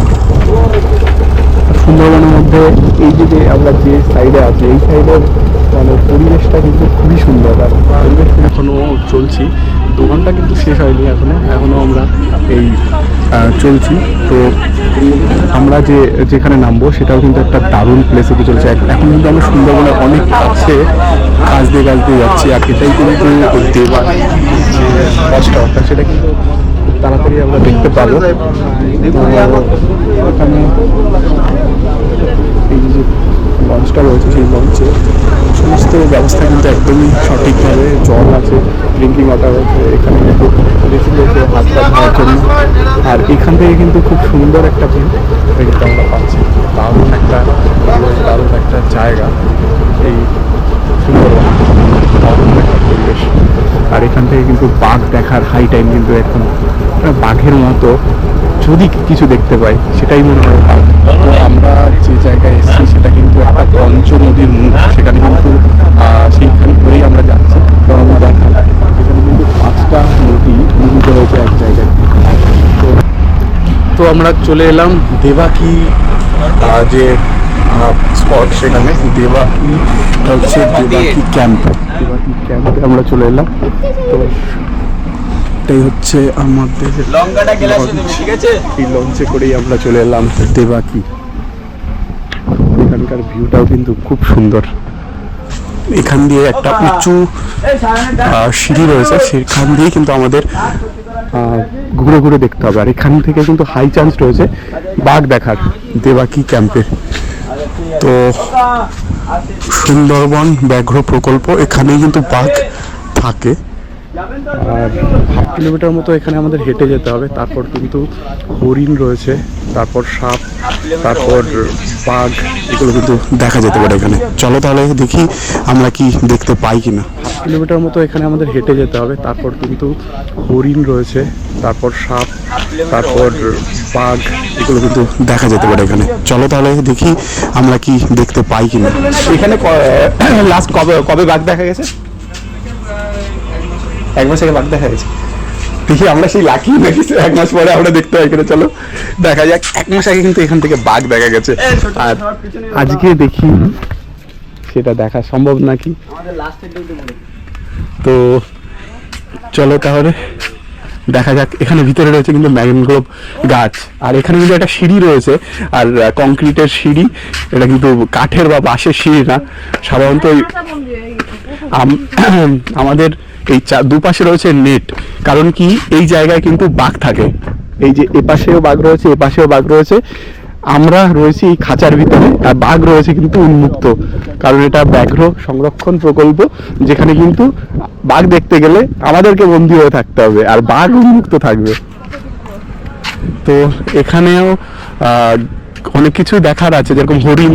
সুন্দরবনের মধ্যে। এই যে আমরা যে সাইডে আছি এই সাইডের মানে পরিবেশটা কিন্তু খুবই সুন্দর। আর পরিবেশ এখনো চলছি, 2 ঘন্টা কিন্তু শেষ হয়নি এখনো আমরা এই চলছি। তো আমরা যেখানে নামবো সেটাও কিন্তু একটা দারুণ প্লেস হতে চলছে। এখন কিন্তু আমরা সুন্দরবনের অনেক কাছে কাজ দিয়ে যাচ্ছি, আর এটাই কিন্তু দেবা যে লঞ্চটা, অর্থাৎ সেটা কিন্তু খুব তাড়াতাড়ি আমরা দেখতে পাবো। এখানে এই যে লঞ্চটা রয়েছে সেই লঞ্চে সমস্ত ব্যবস্থা কিন্তু একদমই সঠিকভাবে, জল আছে, ড্রিঙ্কিং ওয়াটার আছে, এখানে কিন্তু বেশি রয়েছে হাত পা ধোয়ার জন্য। আর এখান থেকে কিন্তু খুব সুন্দর একটা ভিউ কিন্তু আমরা পাচ্ছি, দারুণ একটা জায়গা এই সুন্দরবন, দারুণ একটা পরিবেশ। আর এখান থেকে কিন্তু বাঘ দেখার হাই টাইম কিন্তু এখন, বাঘের মতো যদি কিছু দেখতে পাই সেটাই মনে হয় বাঘ। তো আমরা যে জায়গায় এসেছি সেটা কিন্তু একটা পঞ্চ নদীর মুখ, সেখানে কিন্তু সেইখান করেই আমরা যাচ্ছি। তো আমরা দেখাই এখানে কিন্তু 5টা নদী মিলিত হয়েছে এক জায়গায়। তো আমরা চলে এলাম দেবাকি যে স্পট, সেখানে দেবাকি হচ্ছে দেবাকি ক্যাম্পে আমরা চলে এলাম। তো এটাই হচ্ছে আমাদের এই লঞ্চে করেই আমরা চলে এলাম দেবাকি। এখানকার ভিউটাও কিন্তু খুব সুন্দর। এখান দিয়ে একটা উঁচু সিঁড়ি রয়েছে, সেখান দিয়ে কিন্তু আমাদের ঘুরে ঘুরে দেখতে হবে। আর এখান থেকে কিন্তু হাই চান্স রয়েছে বাঘ দেখার দেবাকি ক্যাম্পে। তো সুন্দরবন ব্যাঘ্র প্রকল্প, এখানেই কিন্তু বাঘ থাকে। আর 1/2 কিলোমিটার মতো এখানে আমাদের হেঁটে যেতে হবে, তারপর কিন্তু হরিণ রয়েছে, তারপর সাপ, তারপর বাঘ, এগুলো কিন্তু দেখা যেতে পারে এখানে। চলো তাহলে দেখি আমরা কি দেখতে পাই কিনা। 1/2 কিলোমিটার মতো এখানে আমাদের হেঁটে যেতে হবে, তারপর কিন্তু হরিণ রয়েছে, তারপর সাপ, তারপর বাঘ, এগুলো কিন্তু দেখা যেতে পারে এখানে। চলো তাহলে দেখি আমরা কি দেখতে পাই কিনা। এখানে লাস্ট কবে বাঘ দেখা গেছে? 1 মাস আগে বাঘ দেখা গেছে। দেখি আমরা সেই লাকি নাকি 1 মাস পরে আমরা দেখতে পাই কিনা। চলো দেখা যাক। 1 মাস আগে কিন্তু এখান থেকে বাঘ দেখা গেছে, আর আজকে দেখি সেটা দেখা সম্ভব নাকি। তো চলো তাহলে দেখা যাক। এখানে ভিতরে রয়েছে কিন্তু ম্যানগ্রোভ গাছ, আর এখানে কিন্তু একটা সিঁড়ি রয়েছে, আর কংক্রিটের সিঁড়ি, এটা কিন্তু কাঠের বা বাঁশের সিঁড়ি না। সাধারণত আমাদের এই দুপাশে রয়েছে নেট, কারণ কি এই জায়গায় কিন্তু বাঘ থাকে। এই যে এপাশেও বাঘ রয়েছে, এপাশেও বাঘ রয়েছে, আমরা রয়েছি এই খাঁচার ভিতরে, আর বাঘ রয়েছে কিন্তু উন্মুক্ত, কারণ এটা ব্যাঘ্র সংরক্ষণ প্রকল্প, যেখানে কিন্তু বাঘ দেখতে গেলে আমাদেরকে বন্দী হয়ে থাকতে হবে, আর বাঘ উন্মুক্ত থাকবে। তো এখানেও অনেক কিছু দেখার আছে, যেরকম হরিণ,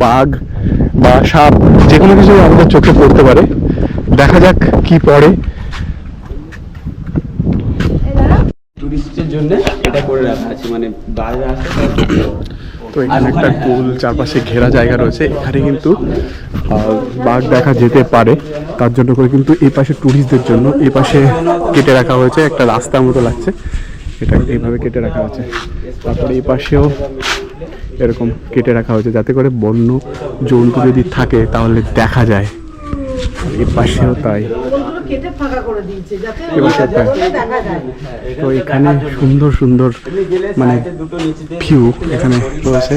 বাঘ বা সাপ, যে কোনো কিছু আমাদের চোখে পড়তে পারে। দেখা যাক কি পড়ে। টুরিস্টের জন্য এটা করে রাখা আছে, মানে বাইরে আসে তো এখানে একটা গোল চারপাশে ঘেরা জায়গা রয়েছে, এখানে কিন্তু বাঘ দেখা যেতে পারে, তার জন্য করে কিন্তু এই পাশে টুরিস্টদের জন্য এই পাশে কেটে রাখা হয়েছে, একটা রাস্তার মতো লাগছে, এটা এইভাবে কেটে রাখা আছে। তারপরে এই পাশেও এরকম কেটে রাখা হয়েছে, যাতে করে বন্য জন্তু যদি থাকে তাহলে দেখা যায়। এর পাশেও তাই, এপাশেও তাই। তো এখানে সুন্দর সুন্দর মানে ভিউ এখানে রয়েছে,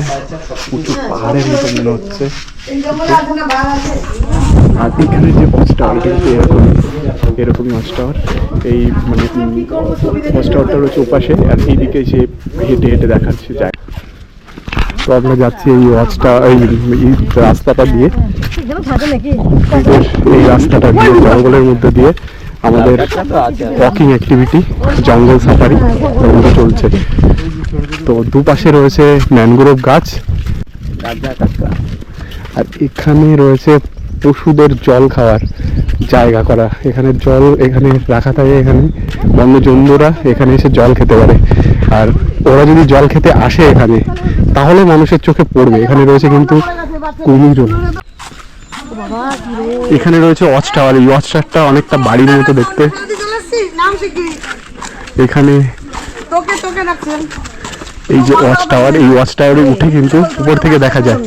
উঁচু পাহাড়ের মতো মনে হচ্ছে। আর এখানে যে ওয়াচ টাওয়ার, এটা কিন্তু এরকমই ওয়াচ টাওয়ার। এই মানে ওয়াচ টাওয়ারটা রয়েছে ওপাশে, আর এইদিকে যে হেঁটে হেঁটে দেখাচ্ছে যায়। তো আমরা যাচ্ছি এই ওয়াচটা, এই রাস্তাটা দিয়ে, এই রাস্তাটা দিয়ে জঙ্গলের মধ্যে দিয়ে আমাদের ওয়াকিং অ্যাক্টিভিটি, জঙ্গল সাফারি চলছে। তো দুপাশে রয়েছে ম্যানগ্রোভ গাছ, আর এখানে রয়েছে পশুদের জল খাওয়ার জায়গা করা। এখানে জল এখানে রাখা থাকে, এখানে বন্য জন্তুরা এখানে এসে জল খেতে পারে, আর ওরা যদি জল খেতে আসে এখানে তাহলে মানুষের চোখে পড়বে। এখানে রয়েছে কিন্তু কুমিরও। এখানে রয়েছে ওয়াচ টাওয়ার, এই ওয়াচ টাওয়ারটা অনেকটা বাড়ির মতো দেখতে। এখানে এই যে ওয়াচ টাওয়ার, এই ওয়াচ টাওয়ারে উঠে কিন্তু উপর থেকে দেখা যায়।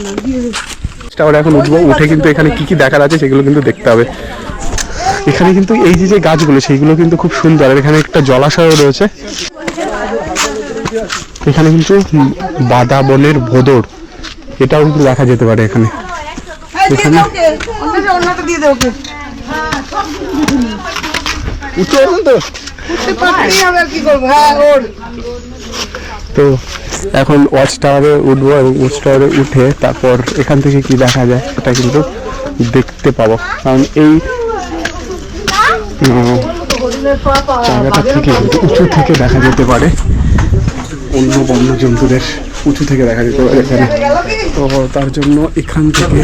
টাওয়ারে এখন উঠবো, উঠে কিন্তু এখানে কি কি দেখার আছে সেগুলো কিন্তু দেখতে হবে। এখানে কিন্তু এই যে গাছগুলো সেইগুলো কিন্তু খুব সুন্দর, আর এখানে একটা জলাশয় রয়েছে। এখানে কিন্তু বাদা বনের ভোদর, এটাও কিন্তু দেখা যেতে পারে এখানে। এখানে তো এখন ওয়াচ টাওয়ারে উঠবো, এবং ওয়াচ টাওয়ারে উঠে তারপর এখান থেকে কি দেখা যায় সেটা কিন্তু দেখতে পাবো, কারণ এই জায়গাটা থেকে উঁচু থেকে দেখা যেতে পারে, অন্য বন্য জন্তুদের উঁচু থেকে দেখা যেতে পারে এখানে। তো তার জন্য এখান থেকে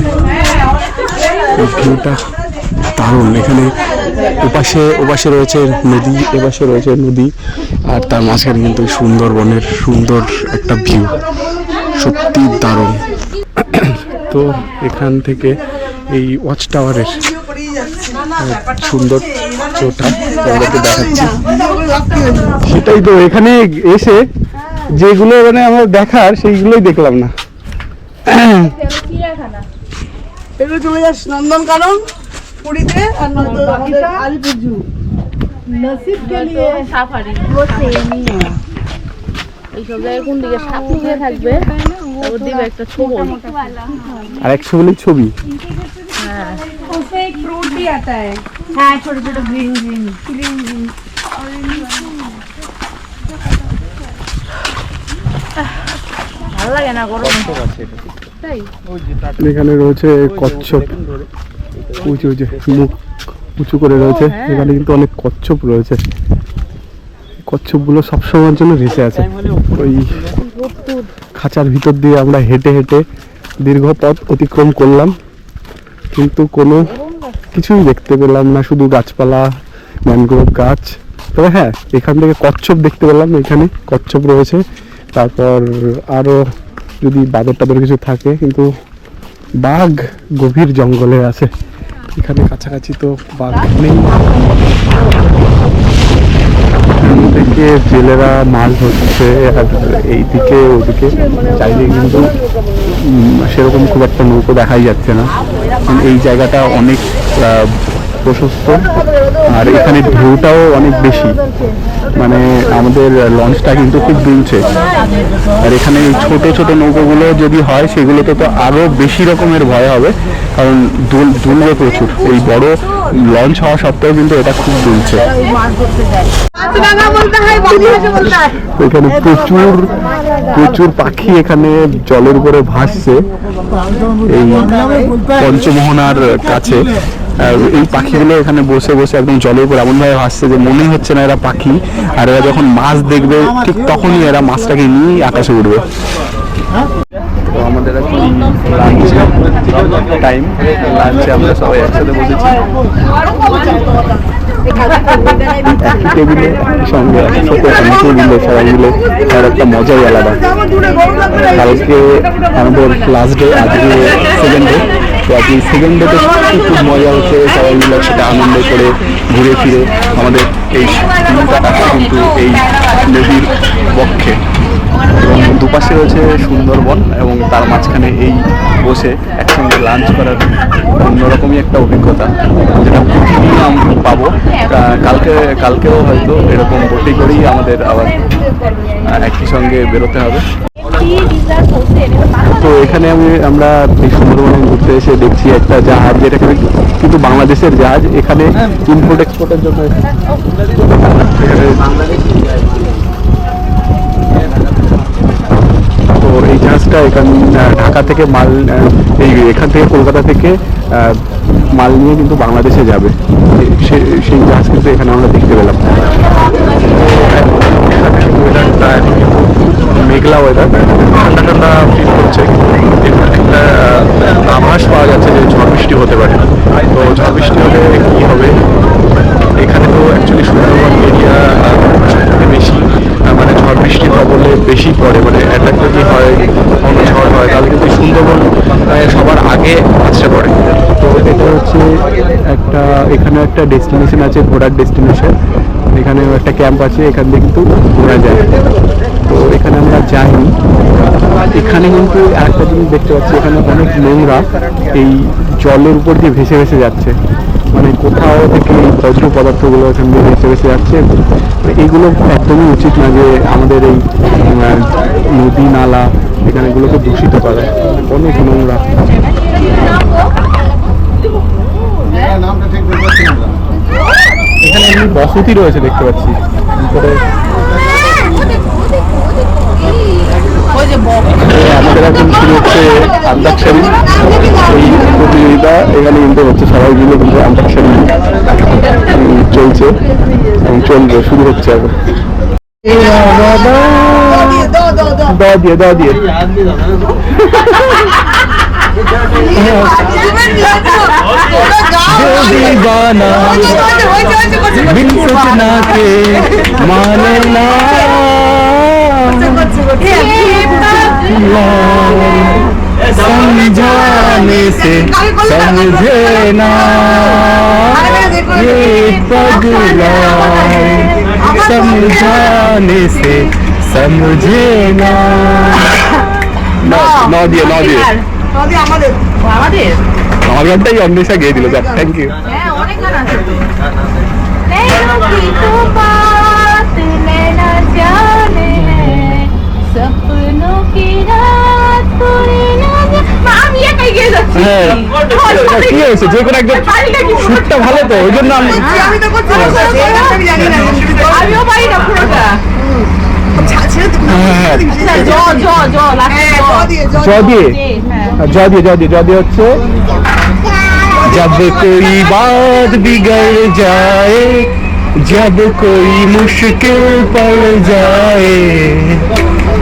ভিউটা দারুণ। এখানে ওপাশে রয়েছে নদী, এপাশে রয়েছে নদী, আর তার মাঝখানে কিন্তু সুন্দরবনের সুন্দর একটা ভিউ, সত্যি দারুণ। তো এখান থেকে এই ওয়াচ টাওয়ারের সুন্দর চোটা তোমাদেরকে দেখাচ্ছি। সেটাই তো, এখানে এসে যেগুলো মানে আমার দেখার সেইগুলোই দেখলাম না। এগুলো চলে যাস নন্দনকানন পুরীতে, আর নয়তো আমাদের আলিপুর জু। नसीब के लिए সাফারি वो সেম ही है। এই সব জায়গায় কোন দিকে সাপ লুকিয়ে থাকবে ওর দিকে একটা ছবি, আর এক ছবি ছবি। হ্যাঁ उसमें एक फ्रूट भी आता है, हाँ छोटे छोटे ग्रीन ग्रीन ग्रीन ग्रीन। ভালো লাগে না গরম তাই। এখানে রয়েছে কচ্ছপ, উঁচু যে মুখ উঁচু করে রয়েছে, এখানে কিন্তু অনেক কচ্ছপ রয়েছে। কচ্ছপগুলো সবসময়ের জন্য ভেসে আছে। ওই খাঁচার ভিতর দিয়ে আমরা হেঁটে হেঁটে দীর্ঘ পথ অতিক্রম করলাম, কিন্তু কোনো কিছুই দেখতে পেলাম না, শুধু গাছপালা, ম্যানগ্রোভ গাছ। তবে হ্যাঁ, এখান থেকে কচ্ছপ দেখতে পেলাম, এখানে কচ্ছপ রয়েছে। তারপর আরও যদি বাদর টাদর কিছু থাকে, কিন্তু বাঘ গভীর জঙ্গলে আছে, এখানে কাছাকাছি তো বাঘ নেই। থেকে জেলেরা মাছ ধরছে, আর এইদিকে ওদিকে চাইলে কিন্তু সেরকম খুব একটা নৌকো দেখাই যাচ্ছে না। এই জায়গাটা অনেক প্রশস্ত, আর এখানে ঢেউটাও অনেক বেশি, মানে আমাদের লঞ্চটা কিন্তু খুব দুলছে। আর এখানে ছোট ছোট নৌকোগুলো যদি হয় সেগুলোতে তো আরও বেশি রকমের ভয় হবে, কারণ দুলবে প্রচুর। এই বড় লঞ্চ হওয়া সত্ত্বেও কিন্তু এটা খুব দুলছে। এখানে প্রচুর প্রচুর পাখি এখানে জলের উপরে ভাসছে। এই পঞ্চমোহনার কাছে এই পাখিগুলো এখানে বসে বসে একদম জলের উপর এমন ভাবে ভাসছে যে মনেই হচ্ছে না এরা পাখি। আর এরা যখন মাছ দেখবে ঠিক তখনই এরা মাছটাকে নিয়ে আকাশে উঠবে। তো আমাদের এখন লাঞ্চে টাইম, লাঞ্চে আমরা সবাই একসাথে বসেছি টেবিলে, সঙ্গে মিলে সবাই মিলে তার একটা মজাই আলাদা। কালকে আমাদের লাস্ট ডে, আজকে সেকেন্ড ডে। তো আজকে সেকেন্ড ডেতে খুব মজা হচ্ছে, সবাই মিলে সেটা আনন্দ করে ঘুরে ফিরে আমাদের এই দিনটা কাটছে কিন্তু এই নদীর পক্ষে। এবং দুপাশে রয়েছে সুন্দরবন এবং তার মাঝখানে এই বসে একসঙ্গে লাঞ্চ করার অন্যরকমই একটা অভিজ্ঞতা, যেটা প্রতিদিন আমরা পাবো। কালকেও হয়তো এরকম বোটিং করেই আমাদের আবার একই সঙ্গে বেরোতে হবে। তো এখানে আমরা এই সুন্দরবনে ঘুরতে এসে দেখছি একটা জাহাজ, যেটা কিন্তু বাংলাদেশের জাহাজ। এখানে ইম্পোর্ট এক্সপোর্টের জন্য তো এই জাহাজটা ঢাকা থেকে মাল, এখান থেকে কলকাতা থেকে মাল নিয়ে কিন্তু বাংলাদেশে যাবে। সেই জাহাজ কিন্তু এখানে আমরা দেখতে পেলাম। ওয়েদারটা এখন কিন্তু মেঘলা ওয়েদার, ঠান্ডা ঠান্ডা ফিল করছে। একটা আভাস পাওয়া যাচ্ছে যে ঝড় বৃষ্টি হতে পারে। তো ঝড় বৃষ্টি হলে কি হবে, এখানে তো অ্যাকচুয়ালি সুন্দরবন এরিয়া সবথেকে বেশি মানে ঝড় বৃষ্টি কবলে বেশি পড়ে, মানে অ্যাটাক যদি হয়, কোনো ঝড় হয়, তাহলে কিন্তু সুন্দরবন সবার আগে আসতে পড়ে। তো এটা হচ্ছে এখানে একটা ডেস্টিনেশন আছে, ঘোরার ডেস্টিনেশন। এখানে একটা ক্যাম্প আছে, এখান থেকে কিন্তু ঘোরা যায়। তো এখানে আমরা যাইনি। এখানে কিন্তু একটা জিনিস দেখতে পাচ্ছি, এখানে অনেক নোংরা এই জলের উপর দিয়ে ভেসে ভেসে যাচ্ছে। মানে কোথাও থেকে এই বজ্র পদার্থগুলো এখান দিয়ে ভেসে ভেসে যাচ্ছে। এইগুলো একদমই উচিত না যে আমাদের এই নদী নালা এখানে এগুলোকে দূষিত করে, অনেক নোংরা। এখানে এমনি বসতি রয়েছে দেখতে পাচ্ছি। আমাদের এখন শুরু হচ্ছে আন্তাক্ষরী এই প্রতিযোগিতা। এখানে কিন্তু হচ্ছে সবাই মিলে কিন্তু আন্তাক্ষরী চলছে এবং চলবে, শুরু হচ্ছে এখন। দিয়ে बिन सोचना के माने ना समझाने से समझे ना ये पगला समझाने से समझे ना। ন দিয়ে আমার গানটাই অন্বেষা গিয়ে দিল। যাক, থ্যাংক ইউ। অনেক গান আছে তো। सपनों की रात थोड़ी ना আমি একাই গিয়ে যাচ্ছি। কি হয়েছে, যে কোনো একজন শুটটা ভালো তো, ওই জন্য আমি তো করছি, আমি জানি না। আমিও পারি না পুরোটা। জ দিয়ে হচ্ছে जब कोई बात बिगड़ जाए, जब कोई मुश्किल पड़ जाए,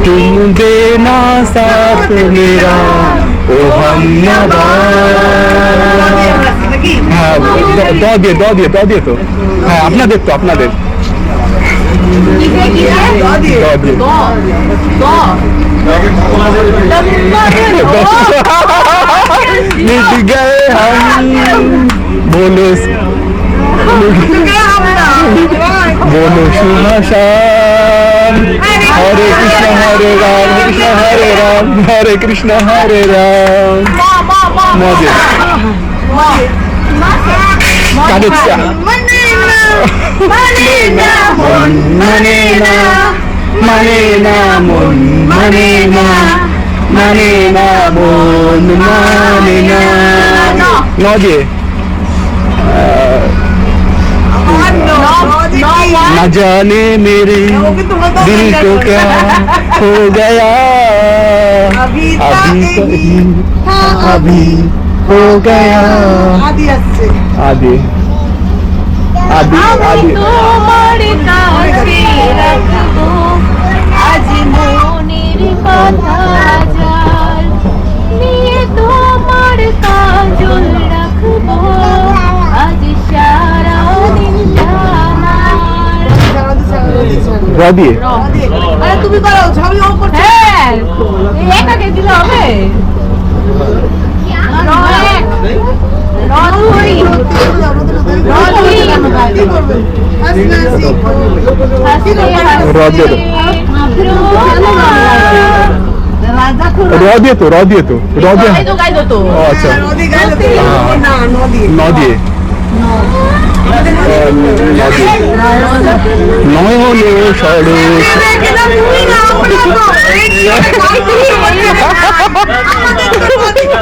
तुम देना साथ मेरा ओ हमनवा। हाँ, द দিয়ে তো। হ্যাঁ, আপনাদের मिट गए हम बोलो शुभ शाम। हरे कृष्ण हरे राम हरे कृष्ण हरे राम। मजे কাদেচ্ছা মানে না মন মানে না মানে না মন মানে না ন দিয়ে ना जाने मेरे दिल को क्या हो गया अभी हो गया আদি আসছে आदि आदि आदि তোমার কাছে রাখবো আজ মনের কথা যার নিয়ে তোমার কাজল রাখবো আজ সারা দিন র দিয়ে আরে তুমি করো ছবি ও করছো হ্যাঁ একাকে দিলে হবে র দিয়ে তো র দিয়ে তো র দিয়ে ও আচ্ছা ন দিয়ে নয়নে সরস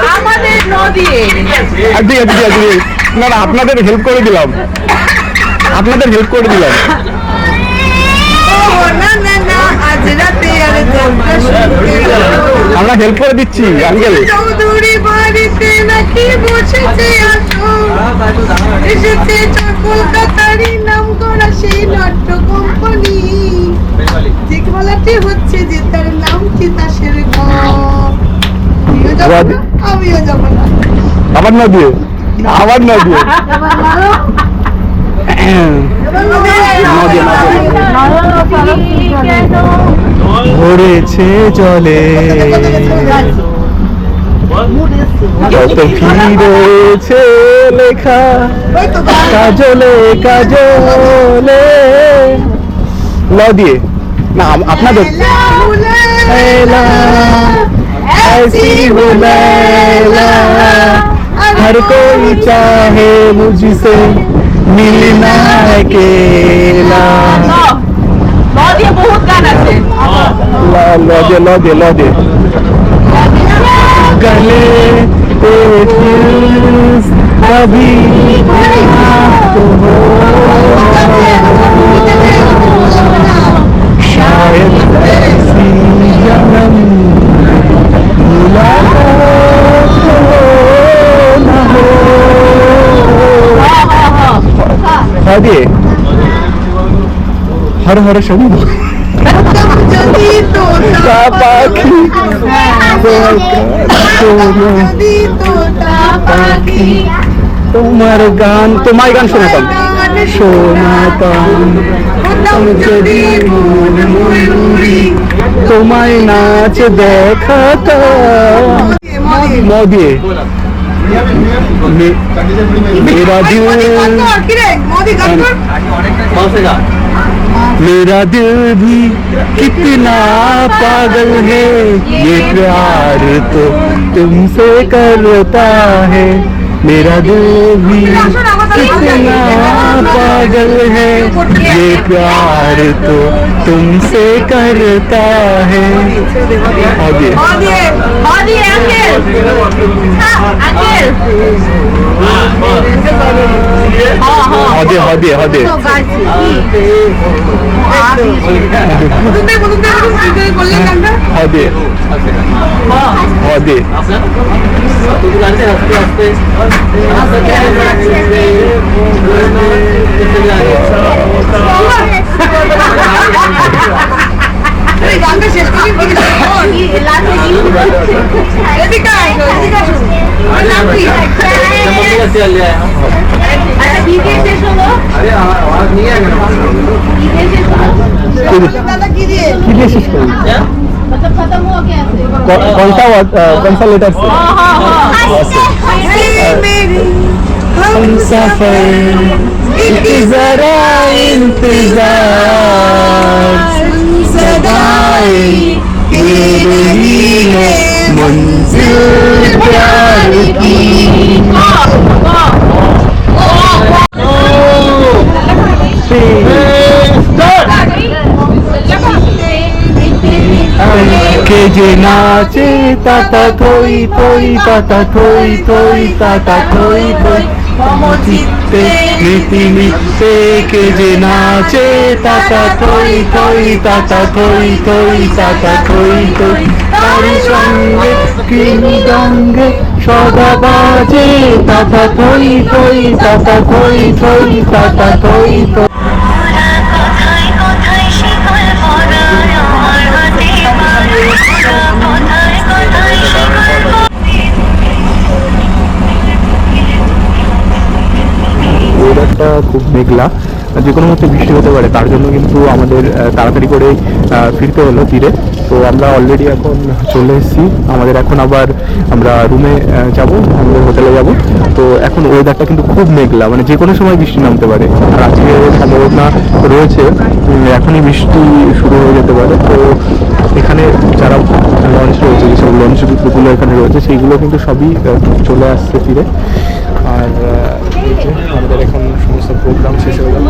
আমাদের নদী আদি আদি আদি না না আপনাদের হেল্প করে দিলাম আপনাদের হেল্প করে দিলাম আমরা হেল্প করে দিচ্ছি আঙ্কেল চৌধুরী বাড়িতে নাকি বসেছে এসেছে কলকাতারই নাম করা সেই নাট্য কোম্পানি যে খেলাটি হচ্ছে যে তার নাম তিতাসের আমিও যাবো না আবার না দিয়ে আবার না দিয়ে ভরেছে জলে কত ফিরেছে লেখা কাজলে কাজলে ল দিয়ে না আপনাদের ऐसी हो लैला हर कोई चाहे मुझसे मिलना अकेला নদী বহুত গান আছে लो दे गले पे फिर कभी तो हो शायद ऐसी जन्म मुलाकात हो न हो दिए हर हर शंभू যদি তোতা পাখি যদি তোতা পাখি তোমার গান তোমার গান শোনাতাম যদি মন ময়ূরী তোমায় নাচ দেখাতাম মোদি मेरा दिल मेरा दिल भी कितना पागल है ये प्यार तो तुमसे करता है मेरा दिल भी कितना पागल है ये प्यार तो तुमसे करता है आगे हदे গানটা শেষ করে কি দিয়ে शेष करें मतलब खत्म हुआ क्या कौन सा लेटर से हम सफर एक जरा इंतजार सदाए ये रही है मंजिल प्यार की কে যে নাচে তাতা থই থই তাতা থই থই তাতা থই থই মম চিত্তে নীতি নিত্যে কে যে নাচে তাতা থই থই তাতা থই থই তাতা থই থই তারি সঙ্গে কৃমিদঙ্গে সদা বাজে তাতা থই থই তাতা থই থই তাতা থই থই। ওয়েদারটা খুব মেঘলা, যে কোনো মুহূর্তে বৃষ্টি হতে পারে, তার জন্য কিন্তু আমাদের তাড়াতাড়ি করে ফিরতে হলো তীরে। তো আমরা অলরেডি এখন চলে এসেছি, আমাদের এখন আবার আমরা রুমে যাব, আমাদের হোটেলে যাব। তো এখন ওয়েদারটা কিন্তু খুব মেঘলা, মানে যে কোনো সময় বৃষ্টি নামতে পারে, আর আজকে সম্ভাবনা রয়েছে এখনই বৃষ্টি শুরু হয়ে যেতে পারে। তো এখানে যারা লঞ্চ রয়েছে, যেসব লঞ্চগুলো এখানে রয়েছে, সেইগুলো কিন্তু সবই চলে আসছে তীরে। আর এই যে আমাদের এখন সমস্ত প্রোগ্রাম শেষ হয়ে গেল।